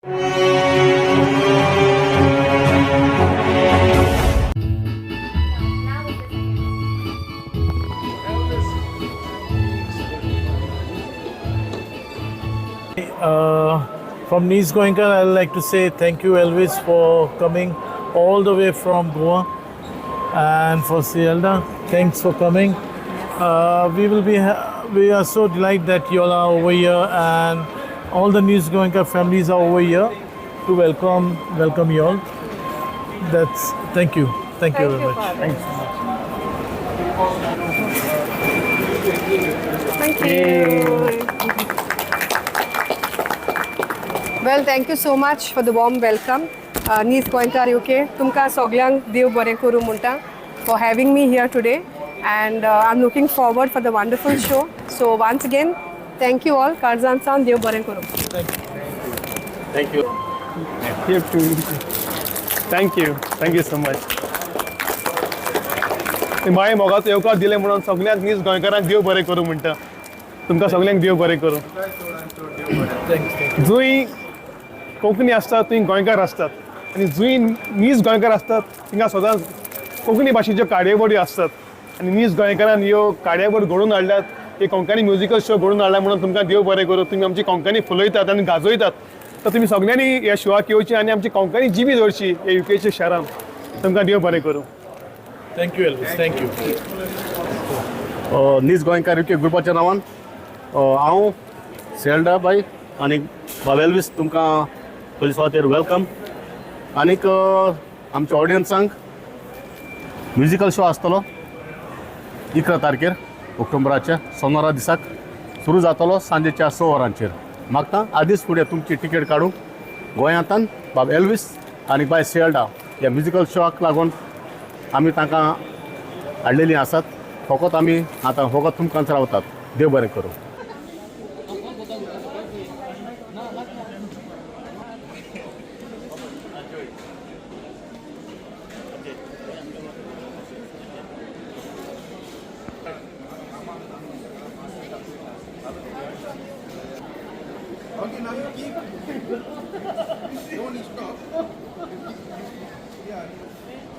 From Nice Goenka, I'd like to say thank you, Elvis, for coming all the way from Goa, and for Sielda, thanks for coming. We are so delighted that you all are over here, and all the Nice Goenka families are over here to welcome you all. Thank you very much. Father. Thanks. Thank you. Well, thank you so much for the warm welcome. Nice Goenka UK. Tumka soglank dev bore koru munta for having me here today, and I'm looking forward for the wonderful show. So once again, thank you all. Karzan san dev bore koru. Thank you. You too. Thank you so much. My मोगाचो येवकार दिले म्हणून सगळ्यांक नीज गोंयकारांक देव बरें करूं म्हणटा. तुमकां सगळ्यांक देव बरें करूं. जुंय कोंकणी आसतात थंय गोंयकार आसतात आनी जुंय नीज गोंयकार आसतात थिंगा सदांच कोंकणी भाशेच्यो कार्यावळी आसतात आनी नीज गोंयकारान ह्यो कार्यावळ घडोवन हाडल्यात. हे कोंकणी म्युजिकल शो घडोवन हाडला म्हणून तुमकां देव बरें करूं. तुमी आमची कोंकणी फुलयतात आनी गाजयतात. तर तुमी सगळ्यांनी ह्या शोवाक येवची आनी आमची कोंकणी जिवी दवरची हे युकेच्या शारान. तुमकां देव बरें करूं. Thank you, Elvis. Thank you. नीज गोंयकार युके ग्रुपाच्या नांवान हांव सेल्डा बाय आनी बाबा एल्वीस तुमकां पयले सुवातेर वेलकम. आनीक आमच्या ऑडियन्सांक म्युजिकल शो आसतलो 11 तारखेर ऑक्टोबराच्या सोनवारा दिसाक सुरू जातलो सांजेच्या 6 वरांचेर. मागता आदींच फुडें तुमची तिकेट काडूंक गोंयांतन बाबा एल्वीस आनी बाय सेल्डा ह्या म्युजिकल शोआक लागून आमी तांकां हाडलेलीं आसात. फकत आमी आतां फकत तुमकांच रावतात. देव बरें करूं.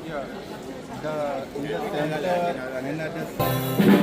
Yeah. The another